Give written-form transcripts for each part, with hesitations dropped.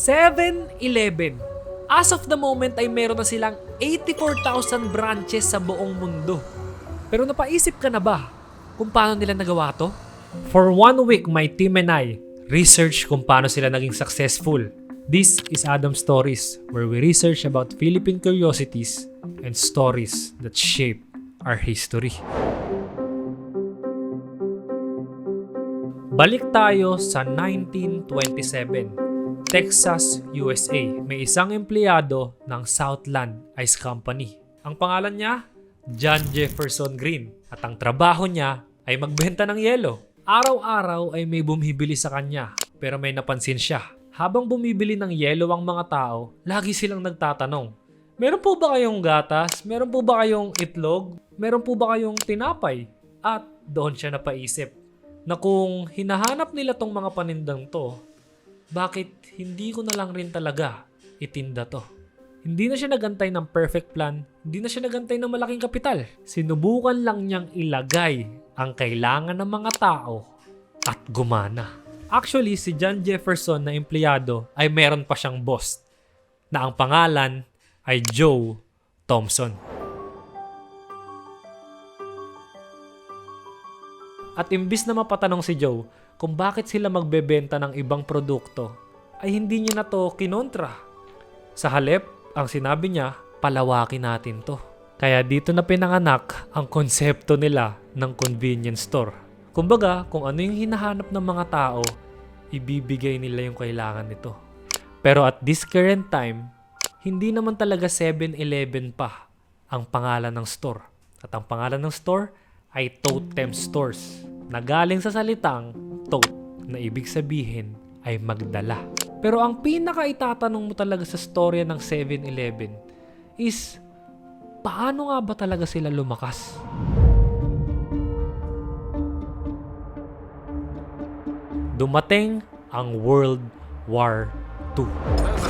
7-Eleven. As of the moment ay meron na silang 84,000 branches sa buong mundo. Pero napaisip ka na ba kung paano nila nagawa to? For 1 week, my team and I research kung paano sila naging successful. This is Adam Stories, where we research about Philippine curiosities and stories that shape our history. Balik tayo sa 1927. Texas, USA. May isang empleyado ng Southland Ice Company. Ang pangalan niya, John Jefferson Green. At ang trabaho niya ay magbenta ng yelo. Araw-araw ay may bumibili sa kanya, pero may napansin siya. Habang bumibili ng yelo ang mga tao, lagi silang nagtatanong, meron po ba kayong gatas? Meron po ba kayong itlog? Meron po ba kayong tinapay? At doon siya napaisip na kung hinahanap nila tong mga panindang to, bakit hindi ko na lang rin talaga itinda to? Hindi na siya nagantay ng perfect plan, hindi na siya nagantay ng malaking kapital. Sinubukan lang niyang ilagay ang kailangan ng mga tao at gumana. Actually, si John Jefferson na empleyado ay meron pa siyang boss na ang pangalan ay Joe Thompson. At imbis na mapatanong si Joe kung bakit sila magbebenta ng ibang produkto, ay hindi niya na to kinontra. Sa halip, ang sinabi niya, palawakin natin to. Kaya dito na pinanganak ang konsepto nila ng convenience store. Kumbaga, kung ano yung hinahanap ng mga tao, ibibigay nila yung kailangan nito. Pero at this current time, hindi naman talaga 7-Eleven pa ang pangalan ng store. At ang pangalan ng store ay Totem Stores, na galing sa salitang tote, na ibig sabihin ay magdala. Pero ang pinaka-itatanong mo talaga sa storya ng 7-Eleven is, paano nga ba talaga sila lumakas? Dumating ang World War II.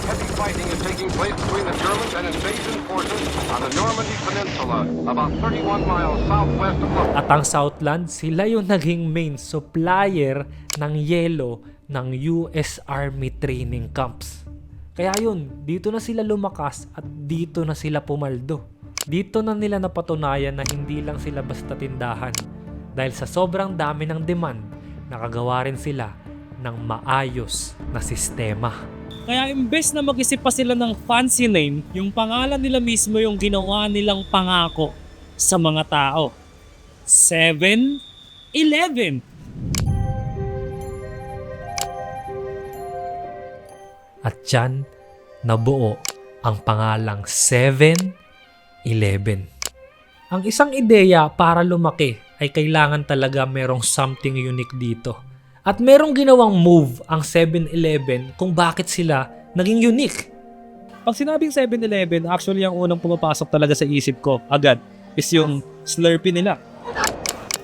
Heavy fighting is taking place between the Germans and invasion forces on the Normandy Peninsula, about 31 miles southwest of London. At ang Southland, sila yung naging main supplier ng yelo ng US Army training camps. Kaya yun, dito na sila lumakas at dito na sila pumaldo. Dito na nila napatunayan na hindi lang sila basta tindahan. Dahil sa sobrang dami ng demand, nakagawa rin sila ng maayos na sistema. Kaya imbes na mag-isip pa sila ng fancy name, yung pangalan nila mismo yung ginawa nilang pangako sa mga tao. 7-Eleven. At dyan, nabuo ang pangalang 7-Eleven. Ang isang ideya para lumaki ay kailangan talaga merong something unique dito. At merong ginawang move ang 7-Eleven kung bakit sila naging unique. Pag sinabing 7-Eleven, actually ang unang pumapasok talaga sa isip ko agad is yung Slurpee nila.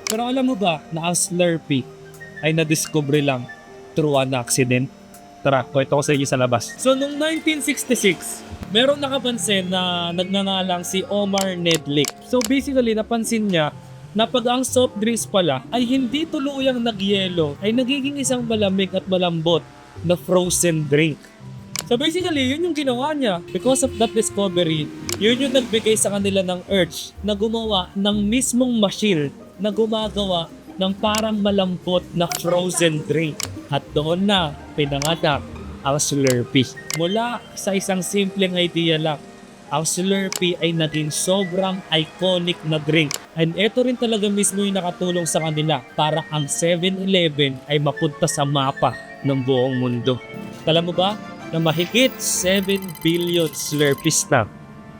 Pero alam mo ba na ang Slurpee ay nadiscover lang through an accident? Tara, kwento ko sa inyo sa labas. So, noong 1966, meron nakapansin na nagngangalang si Omar Nedlick. So, basically, napansin niya na pag ang soft drinks pala ay hindi tuluyang nagyelo, ay nagiging isang malamig at malambot na frozen drink. So, basically, yun yung ginawa niya. Because of that discovery, yun yung nagbigay sa kanila ng urge na gumawa ng mismong machine na gumagawa ng parang malambot na frozen drink. At doon na pinanganak ang Slurpee. Mula sa isang simpleng idea lang, ang Slurpee ay naging sobrang iconic na drink. And ito rin talaga mismo yung nakatulong sa kanila para ang 7-Eleven ay mapunta sa mapa ng buong mundo. Alam mo ba na mahigit 7 billion Slurpees na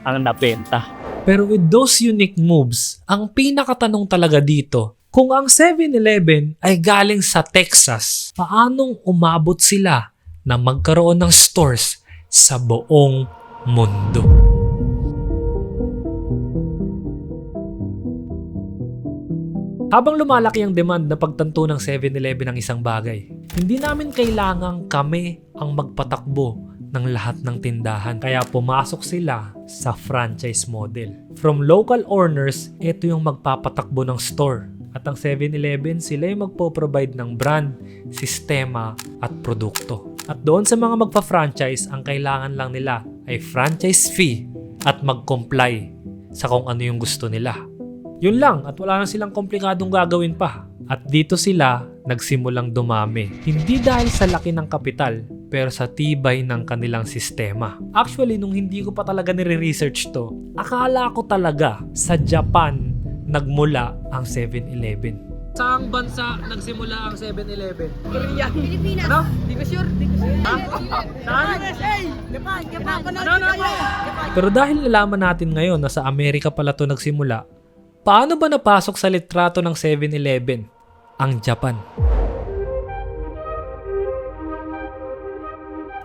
ang nabenta? Pero with those unique moves, ang pinakatanong talaga dito, kung ang 7-Eleven ay galing sa Texas, paanong umabot sila na magkaroon ng stores sa buong mundo? Habang lumalaki ang demand na pagtanto ng 7-Eleven ng isang bagay, hindi namin kailangang kami ang magpatakbo ng lahat ng tindahan. Kaya pumasok sila sa franchise model. From local owners, ito yung magpapatakbo ng store. At ang 7-Eleven, sila yung magpo-provide ng brand, sistema at produkto. At doon sa mga magpa-franchise, ang kailangan lang nila ay franchise fee at mag-comply sa kung ano yung gusto nila. Yun lang, at wala na silang komplikadong gagawin pa. At dito sila nagsimulang dumami. Hindi dahil sa laki ng kapital, pero sa tibay ng kanilang sistema. Actually, nung hindi ko pa talaga nire-research to, akala ko talaga sa Japan nagmula ang 7-Eleven. Saang bansa nagsimula ang 7-Eleven? Korea. Pilipinas. Ano? Di ko sure. Saan? USA. Japan. Japan. Pero dahil nalaman natin ngayon na sa Amerika pala to nagsimula, paano ba napasok sa litrato ng 7-Eleven ang Japan?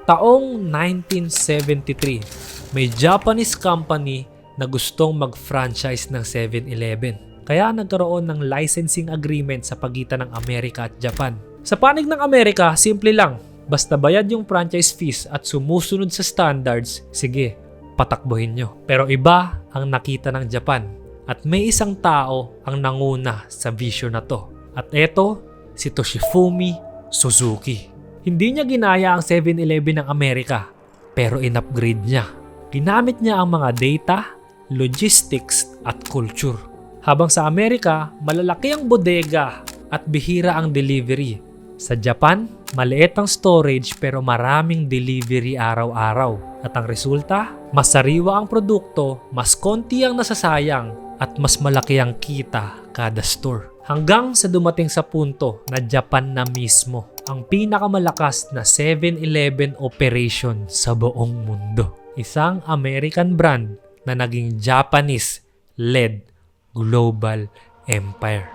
Taong 1973, may Japanese company na gustong mag-franchise ng 7-Eleven. Kaya nagkaroon ng licensing agreement sa pagitan ng Amerika at Japan. Sa panig ng Amerika, simple lang. Basta bayad yung franchise fees at sumusunod sa standards, sige, patakbuhin nyo. Pero iba ang nakita ng Japan. At may isang tao ang nanguna sa vision na to. At eto, si Toshifumi Suzuki. Hindi niya ginaya ang 7-Eleven ng Amerika, pero in-upgrade niya. Ginamit niya ang mga data, logistics at culture. Habang sa Amerika, malalaki ang bodega at bihira ang delivery. Sa Japan, maliit ang storage pero maraming delivery araw-araw. At ang resulta, mas sariwa ang produkto, mas konti ang nasasayang at mas malaki ang kita kada store. Hanggang sa dumating sa punto na Japan na mismo ang pinakamalakas na 7-Eleven operation sa buong mundo. Isang American brand na naging Japanese-led global empire.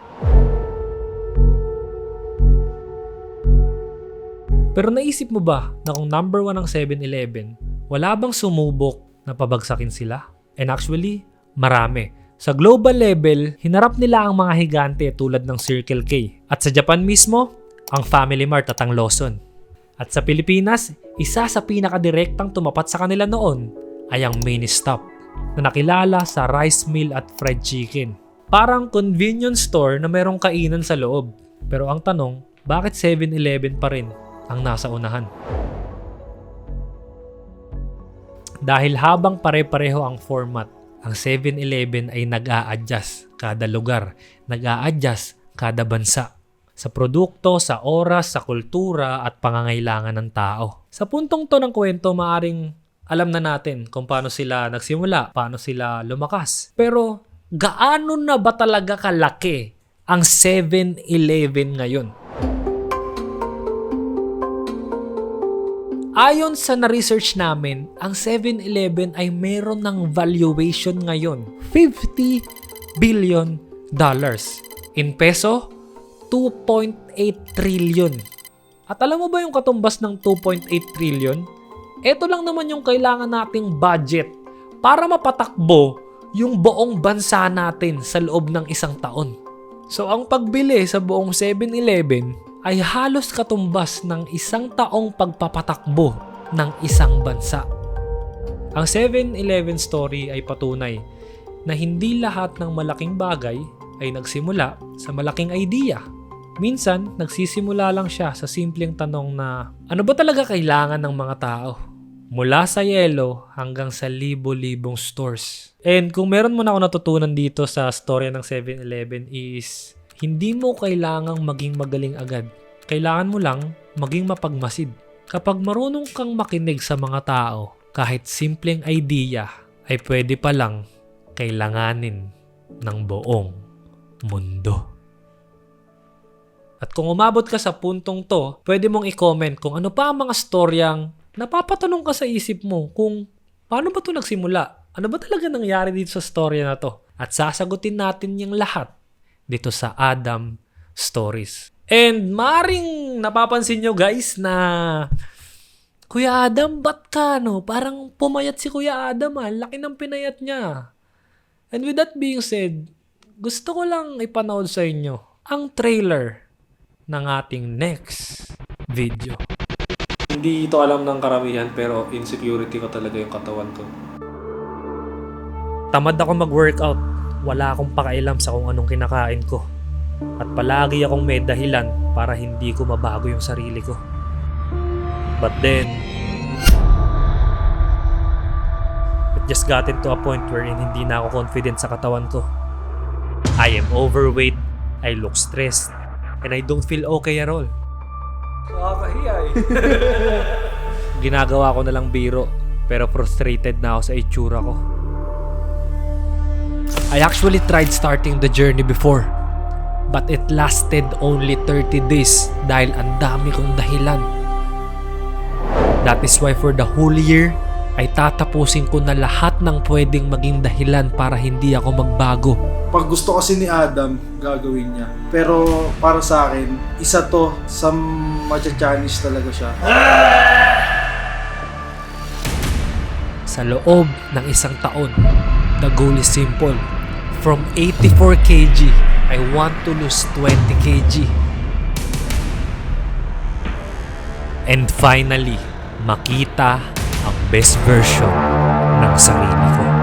Pero naisip mo ba na kung number 1 ang 7-Eleven, wala bang sumubok na pabagsakin sila? And actually, marami. Sa global level, hinarap nila ang mga higante tulad ng Circle K. At sa Japan mismo, ang Family Mart at ang Lawson. At sa Pilipinas, isa sa pinakadirektang tumapat sa kanila noon ay ang Ministop, na nakilala sa rice mill at fried chicken. Parang convenience store na merong kainan sa loob. Pero ang tanong, bakit 7-Eleven pa rin ang nasa unahan? Dahil habang pare-pareho ang format, ang 7-Eleven ay nag-a-adjust kada lugar, nag-a-adjust kada bansa. Sa produkto, sa oras, sa kultura at pangangailangan ng tao. Sa puntong to ng kwento, maaring alam na natin kung paano sila nagsimula, paano sila lumakas. Pero gaano na ba talaga kalaki ang 7-Eleven ngayon? Ayon sa na-research namin, ang 7-Eleven ay meron ng valuation ngayon, $50 billion. In peso, 2.8 trillion. At alam mo ba yung katumbas ng 2.8 trillion? Ito lang naman yung kailangan nating budget para mapatakbo yung buong bansa natin sa loob ng isang taon. So ang pagbili sa buong 7-Eleven ay halos katumbas ng isang taong pagpapatakbo ng isang bansa. Ang 7-Eleven story ay patunay na hindi lahat ng malaking bagay ay nagsimula sa malaking idea. Minsan, nagsisimula lang siya sa simpleng tanong na, ano ba talaga kailangan ng mga tao? Mula sa yelo hanggang sa libo-libong stores. And kung meron mo na ako natutunan dito sa storya ng 7-Eleven is, hindi mo kailangang maging magaling agad. Kailangan mo lang maging mapagmasid. Kapag marunong kang makinig sa mga tao, kahit simpleng idea ay pwede palang kailanganin ng buong mundo. At kung umabot ka sa puntong to, pwede mong i-comment kung ano pa ang mga storyang napapatanong ka sa isip mo kung paano ba ito nagsimula? Ano ba talaga nangyari dito sa storya na to? At sasagutin natin yung lahat dito sa Adam Stories. And maring napapansin nyo guys na Kuya Adam, ba't ka no? Parang pumayat si Kuya Adam laki ng pinayat niya. And with that being said, gusto ko lang ipanood sa inyo ang trailer ng ating next video. Hindi ito alam ng karamihan pero insecurity ko talaga yung katawan ko. Tamad ako mag-workout. Wala akong pakailam sa kung anong kinakain ko. At palagi akong may dahilan para hindi ko mabago yung sarili ko. But then, it just got into a point wherein hindi na ako confident sa katawan ko. I am overweight, I look stressed, and I don't feel okay at all. Nakakahiya eh. Ginagawa ko na lang biro, pero frustrated na ako sa itsura ko. I actually tried starting the journey before, but it lasted only 30 days dahil ang dami kong dahilan. That is why for the whole year, ay tatapusin ko na lahat ng pwedeng maging dahilan para hindi ako magbago. Pag gusto kasi ni Adam, gagawin niya. Pero para sa akin, isa to sa macha-challenge talaga siya. Sa loob ng isang taon, the goal is simple. From 84 kg, I want to lose 20 kg. And finally, makita ang best version ng sarili ko.